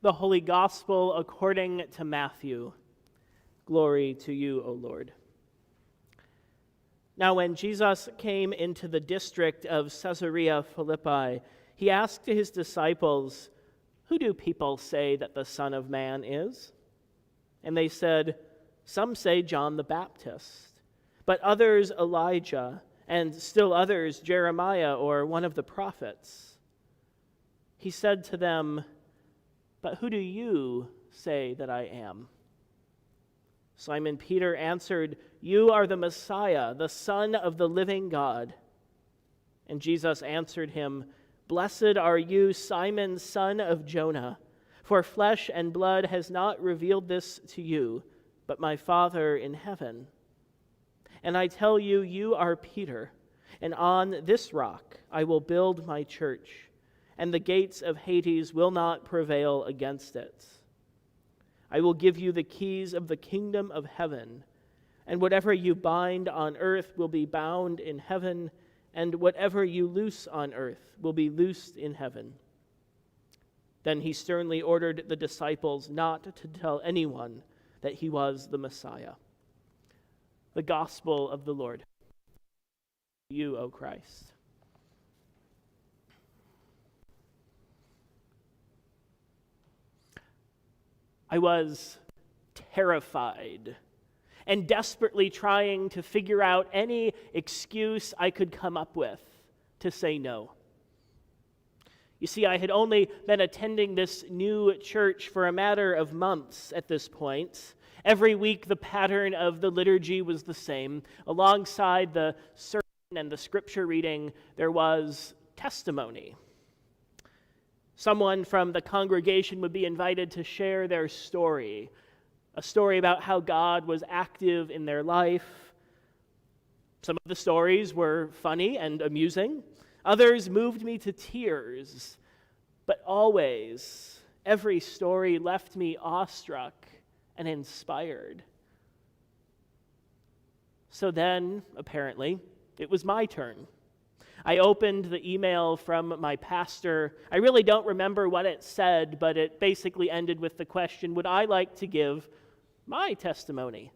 The Holy Gospel according to Matthew. Glory to you, O Lord. Now when Jesus came into the district of Caesarea Philippi, he asked his disciples, "Who do people say that the Son of Man is?" And they said, "Some say John the Baptist, but others Elijah, and still others Jeremiah or one of the prophets." He said to them, "But who do you say that I am?" Simon Peter answered, "You are the Messiah, the Son of the living God." And Jesus answered him, "Blessed are you, Simon, son of Jonah, for flesh and blood has not revealed this to you, but my Father in heaven. And I tell you, you are Peter, and on this rock I will build my church, and the gates of Hades will not prevail against it. I will give you the keys of the kingdom of heaven, and whatever you bind on earth will be bound in heaven, and whatever you loose on earth will be loosed in heaven." Then he sternly ordered the disciples not to tell anyone that he was the Messiah. The Gospel of the Lord. You, O Christ. I was terrified and desperately trying to figure out any excuse I could come up with to say no. You see, I had only been attending this new church for a matter of months at this point. Every week, the pattern of the liturgy was the same. Alongside the sermon and the scripture reading, there was testimony. Someone from the congregation would be invited to share their story, a story about how God was active in their life. Some of the stories were funny and amusing. Others moved me to tears. But always, every story left me awestruck and inspired. So then, apparently, it was my turn. I opened the email from my pastor. I really don't remember what it said, but it basically ended with the question, would I like to give my testimony?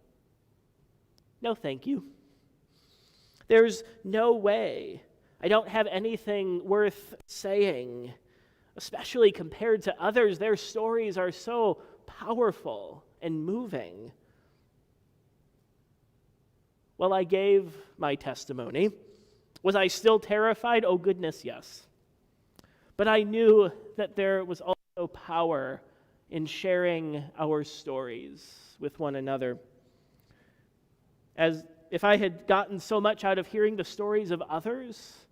No, thank you. There's no way. I don't have anything worth saying, especially compared to others. Their stories are so powerful and moving. Well, I gave my testimony. Was I still terrified? Oh, goodness, yes. But I knew that there was also power in sharing our stories with one another. As if I had gotten so much out of hearing the stories of others,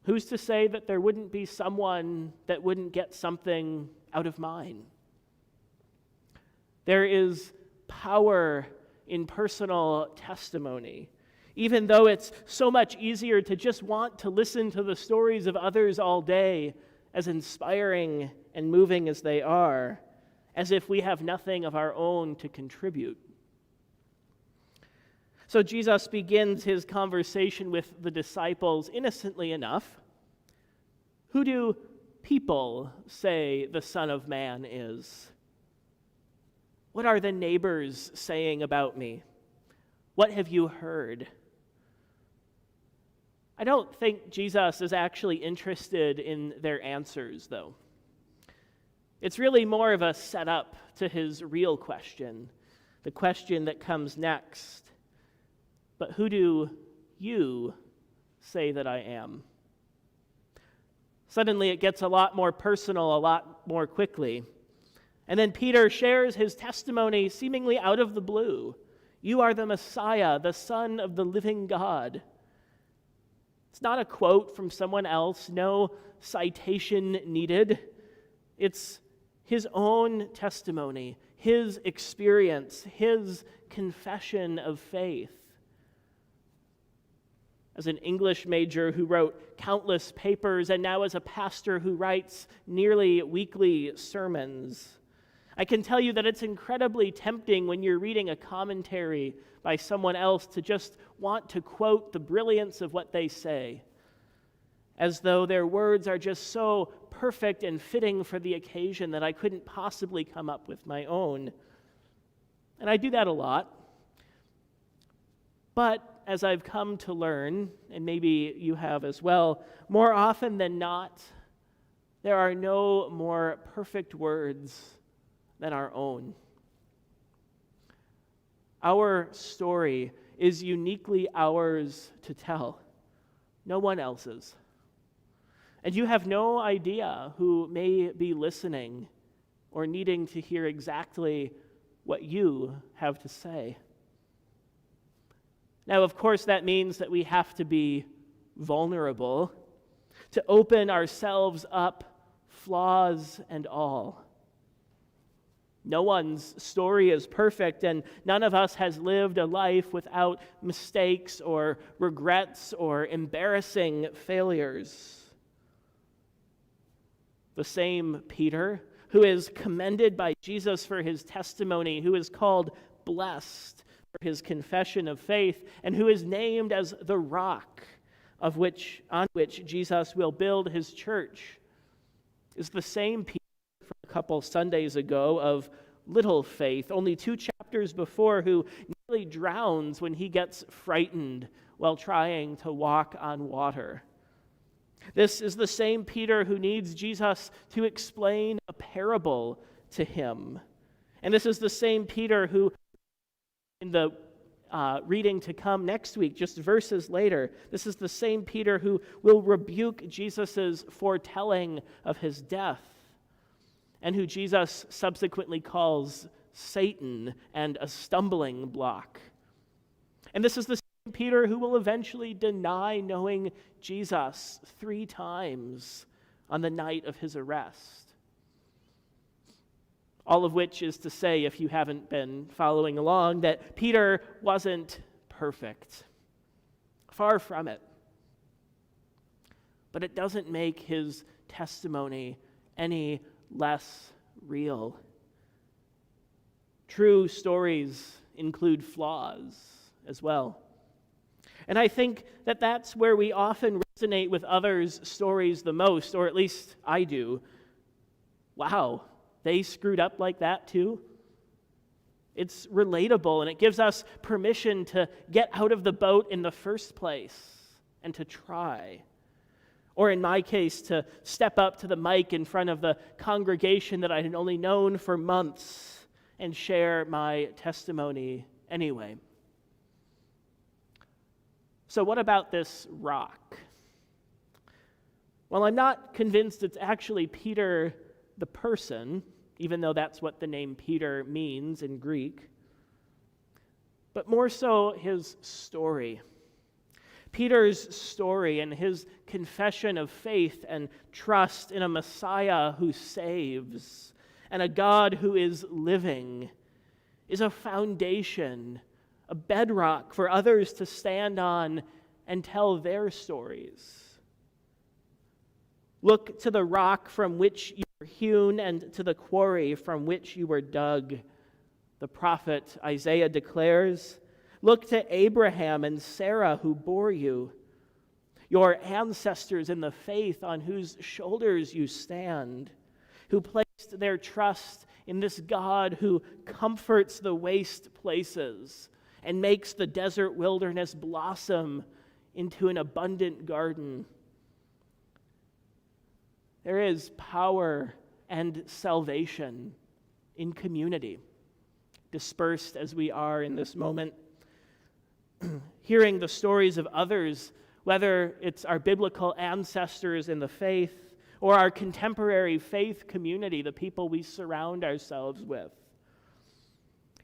who's to say that there wouldn't be someone that wouldn't get something out of mine? There is power in personal testimony. Even though it's so much easier to just want to listen to the stories of others all day, as inspiring and moving as they are, as if we have nothing of our own to contribute. So Jesus begins his conversation with the disciples innocently enough. Who do people say the Son of Man is? What are the neighbors saying about me? What have you heard? I don't think Jesus is actually interested in their answers, though. It's really more of a setup to his real question, the question that comes next. But who do you say that I am? Suddenly it gets a lot more personal, a lot more quickly. And then Peter shares his testimony seemingly out of the blue. You are the Messiah, the Son of the living God. It's not a quote from someone else, no citation needed. It's his own testimony, his experience, his confession of faith. As an English major who wrote countless papers, and now as a pastor who writes nearly weekly sermons, I can tell you that it's incredibly tempting when you're reading a commentary by someone else to just want to quote the brilliance of what they say. as though their words are just so perfect and fitting for the occasion that I couldn't possibly come up with my own. And I do that a lot. But as I've come to learn, and maybe you have as well, more often than not, there are no more perfect words than our own. Our story is uniquely ours to tell, no one else's. And you have no idea who may be listening or needing to hear exactly what you have to say. Now, of course, that means that we have to be vulnerable, to open ourselves up, flaws and all. No one's story is perfect, and none of us has lived a life without mistakes or regrets or embarrassing failures. The same Peter, who is commended by Jesus for his testimony, who is called blessed for his confession of faith, and who is named as the rock on which Jesus will build his church, is the same Peter from a couple Sundays ago of little faith, only 2 chapters before, who nearly drowns when he gets frightened while trying to walk on water. This is the same Peter who needs Jesus to explain a parable to him. And this is the same Peter who, in the reading to come next week, just verses later, this is the same Peter who will rebuke Jesus' foretelling of his death, and who Jesus subsequently calls Satan and a stumbling block. And this is the same Peter who will eventually deny knowing Jesus 3 times on the night of his arrest. All of which is to say, if you haven't been following along, that Peter wasn't perfect. Far from it. But it doesn't make his testimony any less real. True stories include flaws as well. And I think that that's where we often resonate with others' stories the most, or at least I do. Wow, they screwed up like that too? It's relatable, and it gives us permission to get out of the boat in the first place and to try. Or in my case, to step up to the mic in front of the congregation that I had only known for months and share my testimony anyway. So what about this rock? Well, I'm not convinced it's actually Peter the person, even though that's what the name Peter means in Greek, but more so his story. Peter's story and his confession of faith and trust in a Messiah who saves and a God who is living is a foundation, a bedrock for others to stand on and tell their stories. Look to the rock from which you were hewn and to the quarry from which you were dug. The prophet Isaiah declares, look to Abraham and Sarah who bore you, your ancestors in the faith on whose shoulders you stand, who placed their trust in this God who comforts the waste places and makes the desert wilderness blossom into an abundant garden. There is power and salvation in community, dispersed as we are in this moment. Hearing the stories of others, whether it's our biblical ancestors in the faith or our contemporary faith community, the people we surround ourselves with.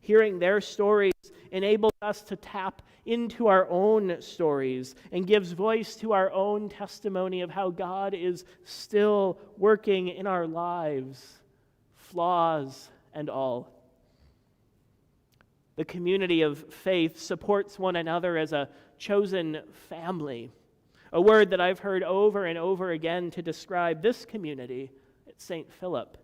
Hearing their stories enables us to tap into our own stories and gives voice to our own testimony of how God is still working in our lives, flaws and all. The community of faith supports one another as a chosen family, a word that I've heard over and over again to describe this community at St. Philip.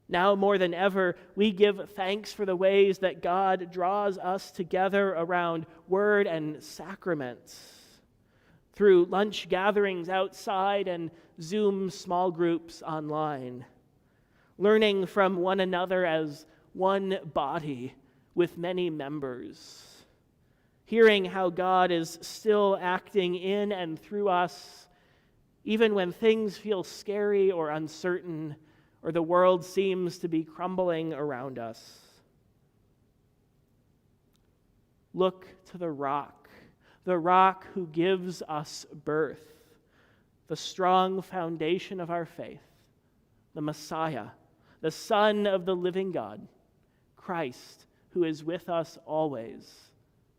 Now more than ever, we give thanks for the ways that God draws us together around word and sacraments. through lunch gatherings outside and Zoom small groups online, learning from one another as one body with many members, hearing how God is still acting in and through us, even when things feel scary or uncertain, or the world seems to be crumbling around us. Look to the rock who gives us birth, the strong foundation of our faith, the Messiah, the Son of the living God, Christ, who is with us always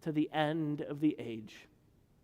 to the end of the age.